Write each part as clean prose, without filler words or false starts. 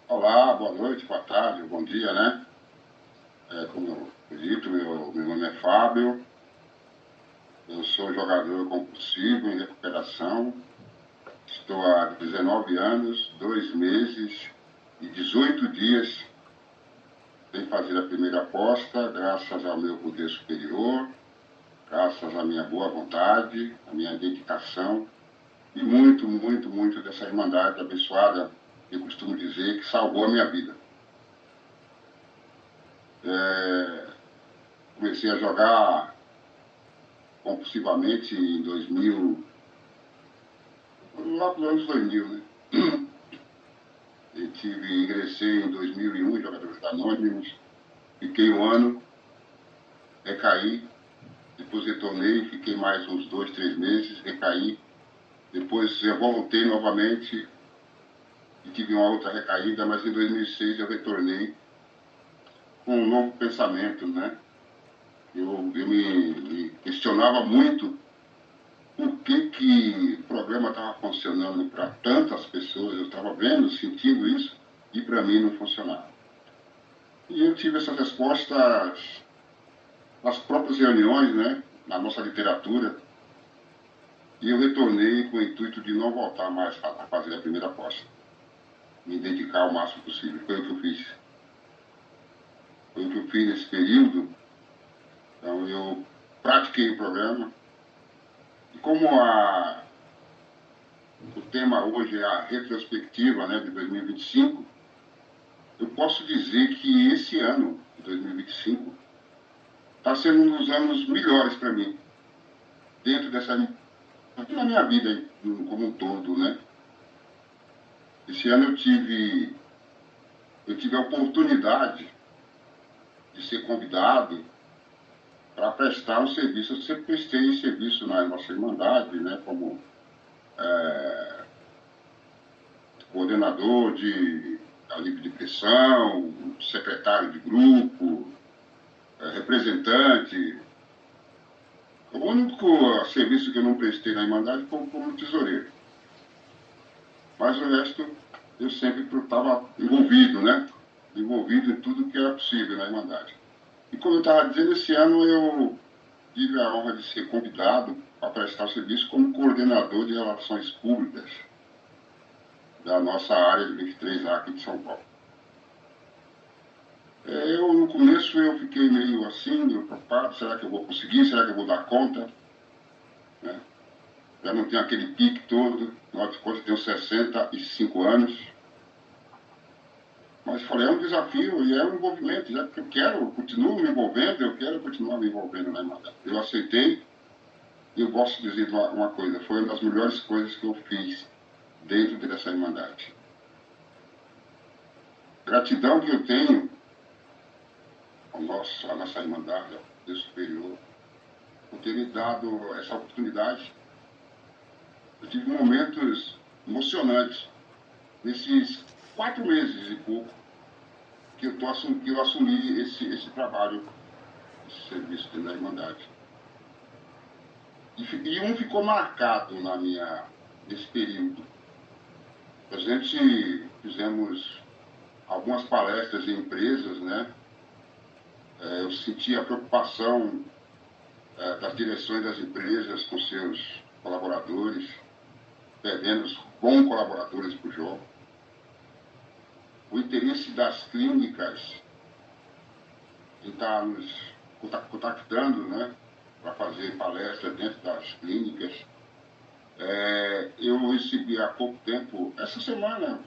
Olá, boa noite, boa tarde, bom dia, né? Como eu dito, meu nome é Fábio, eu sou jogador compulsivo em recuperação, estou há 19 anos, 2 meses e 18 dias sem fazer a primeira aposta, graças ao meu poder superior, graças à minha boa vontade, à minha dedicação e muito, muito, muito dessa irmandade abençoada, eu costumo dizer, que salvou a minha vida. Comecei a jogar compulsivamente em 2000, lá nos anos 2000, né? Ingressei em 2001 em Jogadores Anônimos, fiquei um ano, recaí, depois retornei, fiquei mais uns 2, 3 meses, recaí, depois eu voltei novamente e tive uma outra recaída, mas em 2006 eu retornei com um novo pensamento, né? Eu me questionava muito por que o programa estava funcionando para tantas pessoas, eu estava vendo, sentindo isso, e para mim não funcionava. E eu tive essas respostas nas próprias reuniões, né, na nossa literatura, e eu retornei com o intuito de não voltar mais a fazer a primeira aposta, me dedicar ao máximo possível. Foi o que eu fiz. Foi o que eu fiz nesse período. Então, eu pratiquei o programa, e como o tema hoje é a retrospectiva, né, de 2025, eu posso dizer que esse ano, de 2025, está sendo um dos anos melhores para mim, dentro dessa na minha vida como um todo, né? Esse ano eu tive a oportunidade de ser convidado para prestar um serviço. Eu sempre prestei serviço na nossa Irmandade, né? Como coordenador de livre de pressão, secretário de grupo, representante. O único serviço que eu não prestei na Irmandade foi como tesoureiro. Mas o resto eu sempre estava envolvido, né? Envolvido em tudo que era possível na Irmandade. E como eu estava dizendo, esse ano eu tive a honra de ser convidado a prestar serviço como coordenador de relações públicas da nossa área de 23A aqui de São Paulo. No começo, eu fiquei meio assim, meio preocupado, será que eu vou conseguir, será que eu vou dar conta? Né? Já não tenho aquele pique todo, afinal de contas, eu tenho 65 anos. Mas falei, é um desafio e é um envolvimento, já que eu continuo me envolvendo, eu quero continuar me envolvendo na Irmandade. Eu aceitei, e eu posso dizer uma coisa, foi uma das melhores coisas que eu fiz dentro dessa Irmandade. Gratidão que eu tenho à nossa Irmandade, ao Deus Superior, por ter me dado essa oportunidade. Eu tive momentos emocionantes nesses 4 meses e pouco que eu assumi esse trabalho, esse serviço dentro da Irmandade. E um ficou marcado nesse período. A gente fizemos algumas palestras em empresas, né? Eu senti a preocupação das direções das empresas com seus colaboradores, perdendo os bons colaboradores para o jogo. O interesse das clínicas em estar nos contactando, né, para fazer palestras dentro das clínicas. Eu recebi há pouco tempo, essa semana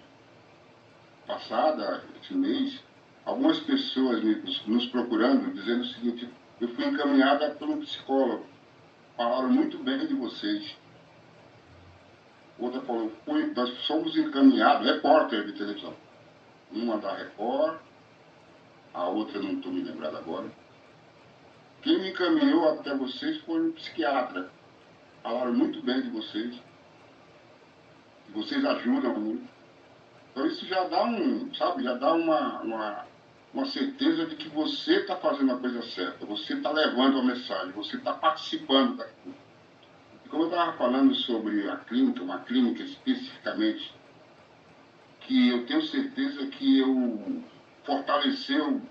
passada, esse mês, algumas pessoas nos procurando, dizendo o seguinte: eu fui encaminhada por um psicólogo, falaram muito bem de vocês. Outra falou, nós somos encaminhados, repórter de televisão. Uma da Record, a outra não estou me lembrando agora. Quem me encaminhou até vocês foi um psiquiatra. Falaram muito bem de vocês. E vocês ajudam muito. Então isso já dá já dá uma certeza de que você está fazendo a coisa certa, você está levando a mensagem, você está participando daquilo. E como eu estava falando sobre a clínica, uma clínica especificamente que eu tenho certeza que fortaleceu.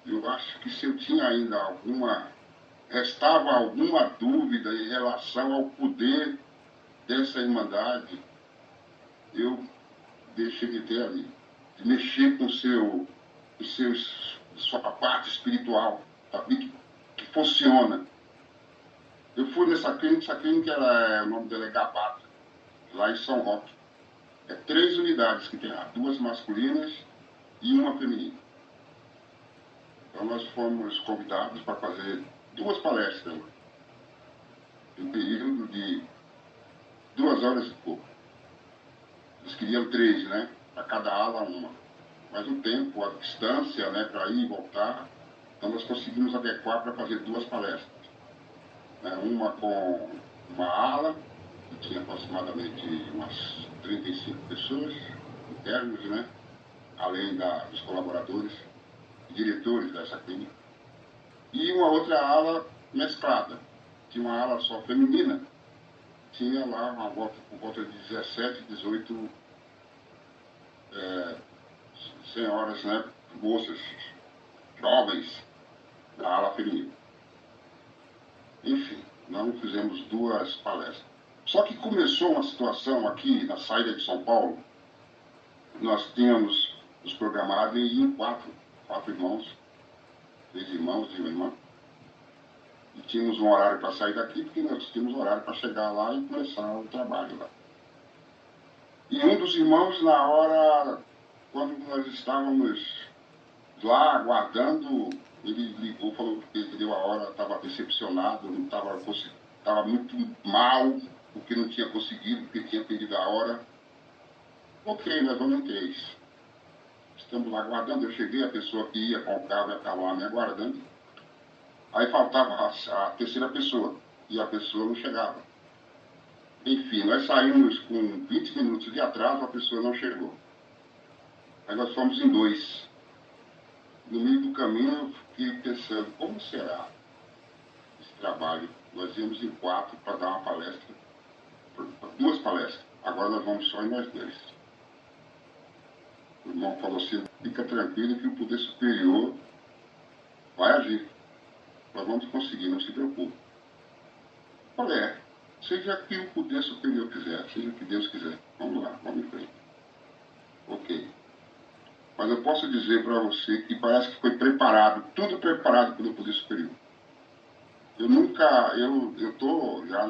Eu acho que se eu tinha ainda restava alguma dúvida em relação ao poder dessa irmandade, eu deixei de ter ali, de mexer com sua parte espiritual, sabe? Que funciona. Eu fui nessa clínica o nome dela é Gabata, lá em São Roque. É 3 unidades que tem lá, 2 masculinas e uma feminina. Então nós fomos convidados para fazer 2 palestras, em um período de 2 horas e pouco. Eles queriam 3, né? Para cada ala uma. Mas o tempo, a distância, né, para ir e voltar, então nós conseguimos adequar para fazer 2 palestras. Uma com uma ala, que tinha aproximadamente umas 35 pessoas internos, né? Além dos colaboradores e diretores dessa clínica. E uma outra ala mesclada. Tinha uma ala só feminina, tinha lá por volta de 17, 18 senhoras, né, moças, jovens, da ala feminina. Enfim, nós fizemos 2 palestras. Só que começou uma situação aqui na saída de São Paulo. Nós tínhamos nos programado em ir 4 irmãos, 3 irmãos e uma irmã. E tínhamos um horário para sair daqui, porque nós tínhamos horário para chegar lá e começar o trabalho lá. E um dos irmãos, na hora, quando nós estávamos lá aguardando, ele ligou, falou que deu a hora, estava decepcionado, não estava muito mal, porque não tinha conseguido, porque tinha perdido a hora. Ok, nós vamos em 3. Estamos lá aguardando, eu cheguei, a pessoa que ia com o carro já estava lá me aguardando. Aí faltava a terceira pessoa, e a pessoa não chegava. Enfim, nós saímos com 20 minutos de atraso, a pessoa não chegou. Aí nós fomos em 2. No meio do caminho eu fiquei pensando, como será esse trabalho? Nós íamos em 4 para dar uma palestra, 2 palestras. Agora nós vamos só em nós 2. O irmão falou assim, fica tranquilo que o poder superior vai agir. Nós vamos conseguir, não se preocupe. Falei, seja que o poder superior quiser, seja o que Deus quiser. Vamos lá, vamos em frente. Ok. Mas eu posso dizer para você que parece que foi preparado, tudo preparado pelo poder superior. Eu tô, já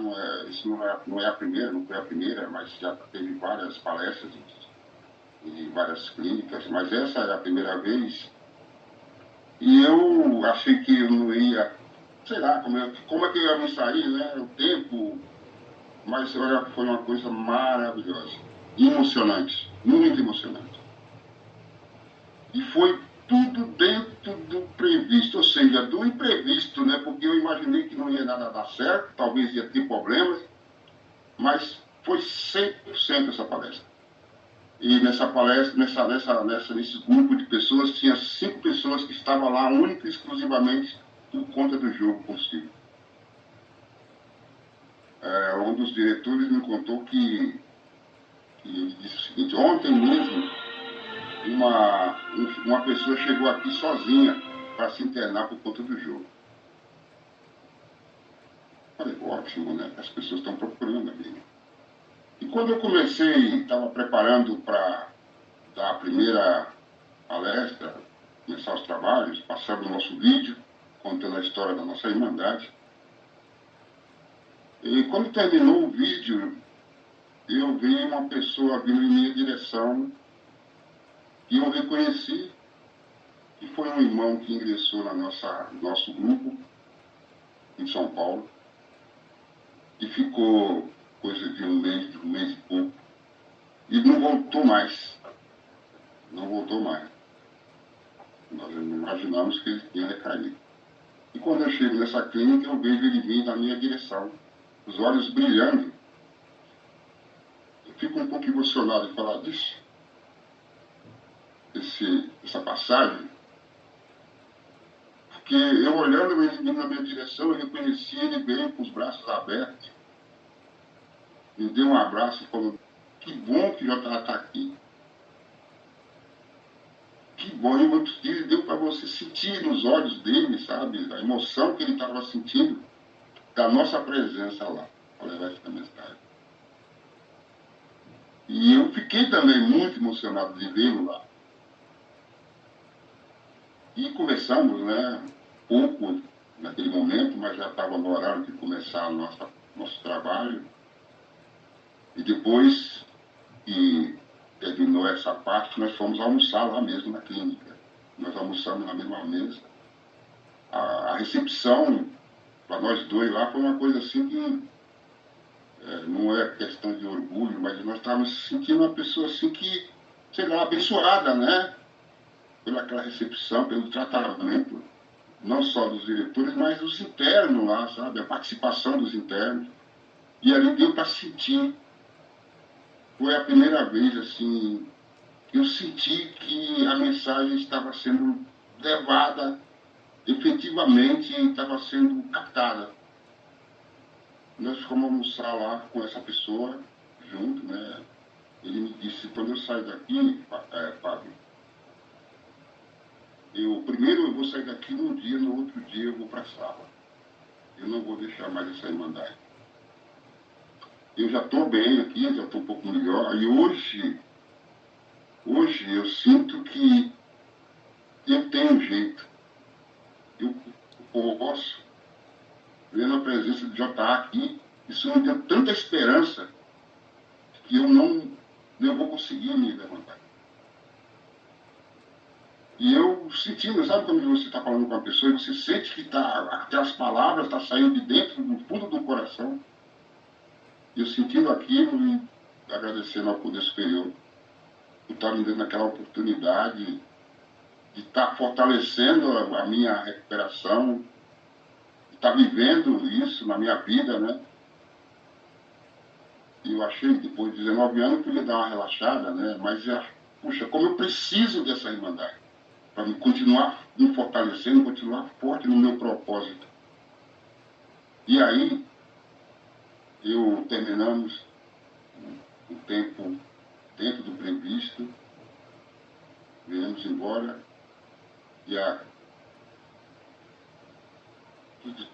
isso não é a primeira, não foi a primeira, mas já teve várias palestras em várias clínicas, mas essa é a primeira vez. E eu achei que eu não ia, sei lá, como é que eu ia me sair, né? O tempo, mas olha, foi uma coisa maravilhosa, emocionante, muito emocionante. E foi tudo dentro do previsto, ou seja, do imprevisto, né? Porque eu imaginei que não ia nada dar certo, talvez ia ter problemas, mas foi 100% essa palestra. E nessa palestra, nesse grupo de pessoas, tinha 5 pessoas que estavam lá única e exclusivamente por conta do jogo possível. Um dos diretores me contou que ele disse o seguinte, ontem mesmo uma pessoa chegou aqui sozinha para se internar por conta do jogo. Falei, ótimo, né? As pessoas estão procurando aqui. E quando eu estava preparando para dar a primeira palestra, começar os trabalhos, passando o nosso vídeo, contando a história da nossa irmandade. E quando terminou o vídeo, eu vi uma pessoa vindo em minha direção e eu reconheci que foi um irmão que ingressou no nosso grupo em São Paulo e ficou coisa de um mês e pouco e não voltou mais. Não voltou mais. Nós imaginamos que ele tinha recaído. E quando eu chego nessa clínica, eu vejo ele vir na minha direção, os olhos brilhando. Eu fico um pouco emocionado de falar disso. Essa passagem. Porque eu olhando ele vindo na minha direção, eu reconheci ele bem com os braços abertos. Me deu um abraço e falou, que bom que o JA está aqui. bom, em muitos dias deu para você sentir nos olhos dele, sabe, a emoção que ele estava sentindo da nossa presença lá, para levar essa mensagem. E eu fiquei também muito emocionado de vê-lo lá. E conversamos, né, pouco naquele momento, mas já estava no horário de começar o nosso trabalho. E depois que terminou essa parte, nós fomos almoçar lá mesmo na clínica. Nós almoçamos na mesma mesa. A recepção para nós dois lá foi uma coisa assim que não é questão de orgulho, mas nós estávamos sentindo uma pessoa assim que, sei lá, abençoada, né? Pelaquela recepção, pelo tratamento, não só dos diretores, mas dos internos lá, sabe? A participação dos internos. E ali deu para sentir. Foi a primeira vez, assim, que eu senti que a mensagem estava sendo levada, efetivamente estava sendo captada. Nós fomos almoçar lá com essa pessoa, junto, né? Ele me disse, quando eu sair daqui, Fábio, primeiro eu vou sair daqui num dia, no outro dia eu vou para a sala. Eu não vou deixar mais essa irmandade. Eu já estou bem aqui, já estou um pouco melhor. E hoje eu sinto que eu tenho jeito. Eu posso, vendo a presença de JA aqui, isso me deu tanta esperança que eu vou conseguir me levantar. E eu sentindo, sabe quando você está falando com uma pessoa e você sente que aquelas palavras estão saindo de dentro, do fundo do coração. E eu sentindo aquilo e agradecendo ao Poder Superior por estar me dando aquela oportunidade de estar fortalecendo a minha recuperação, de estar vivendo isso na minha vida, né? E eu achei que depois de 19 anos eu podia dar uma relaxada, né? Mas, puxa, como eu preciso dessa irmandade para me continuar me fortalecendo, continuar forte no meu propósito. E aí, terminamos o tempo dentro do previsto, viemos embora, e há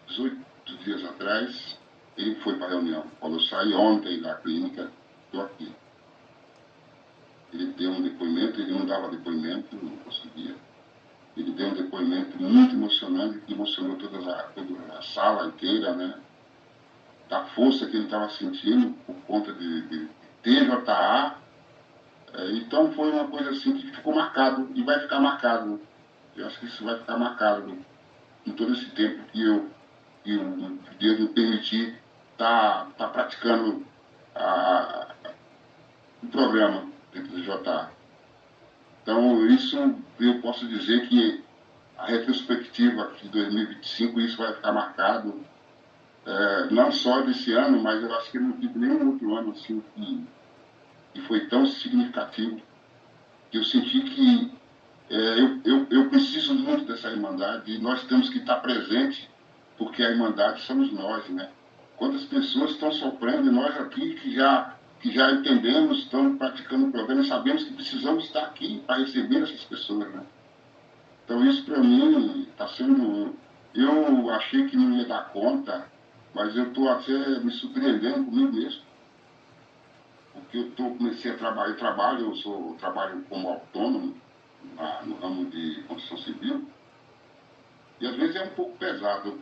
18 dias atrás, ele foi para a reunião. Falou, saí ontem da clínica, estou aqui. Ele deu um depoimento, ele não dava depoimento, não conseguia. Ele deu um depoimento muito emocionante, que emocionou toda a sala inteira, né? Da força que ele estava sentindo por conta de ter JA. Então foi uma coisa assim que ficou marcado e vai ficar marcado. Eu acho que isso vai ficar marcado em todo esse tempo que Deus me permitir estar praticando o programa dentro do JA. Então, isso eu posso dizer que a retrospectiva de 2025, isso vai ficar marcado, não só desse ano, mas eu acho que não tive nenhum outro ano assim que foi tão significativo, que eu senti que eu preciso muito dessa irmandade e nós temos que estar presentes, porque a irmandade somos nós, né? Quantas pessoas estão sofrendo e nós aqui que já entendemos, estamos praticando o programa e sabemos que precisamos estar aqui para receber essas pessoas, né? Então isso para mim está sendo... Eu achei que não ia dar conta, mas eu estou até me surpreendendo comigo mesmo. Porque comecei a trabalhar, eu trabalho como autônomo no ramo de construção civil, e às vezes é um pouco pesado.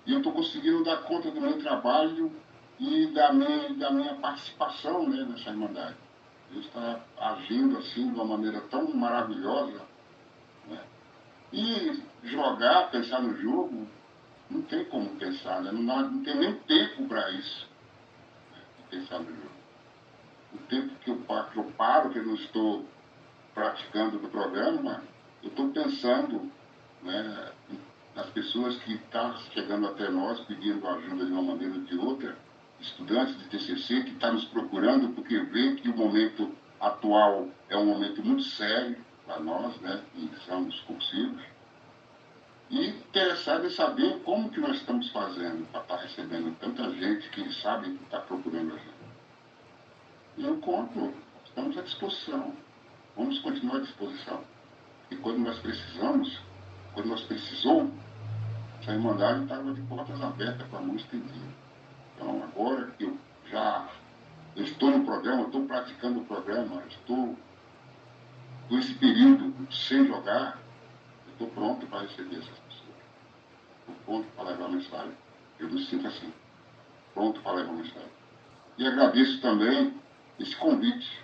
E eu estou conseguindo dar conta do meu trabalho e da minha participação, né, nessa irmandade. Deus está agindo assim de uma maneira tão maravilhosa, né? E pensar no jogo, não tem como pensar, né? Não tem nem tempo para isso, né, de pensar no jogo. O tempo que eu paro, que eu não estou praticando do programa, eu estou pensando, né, nas pessoas que estão chegando até nós pedindo ajuda de uma maneira ou de outra, estudantes de TCC que estão nos procurando porque vê que o momento atual é um momento muito sério para nós, né, que somos cursivos, e interessados em saber como que nós estamos fazendo para estar recebendo tanta gente que sabe que está procurando a gente. E eu conto, estamos à disposição, vamos continuar à disposição. E quando nós precisamos, quando nós precisou, essa Irmandade estava de portas abertas, com a mão estendida. Então, agora que eu estou no programa, estou praticando o programa, estou com esse período sem jogar, eu estou pronto para receber essas pessoas. Estou pronto para levar a mensagem. Eu me sinto assim, pronto para levar a mensagem. E agradeço também esse convite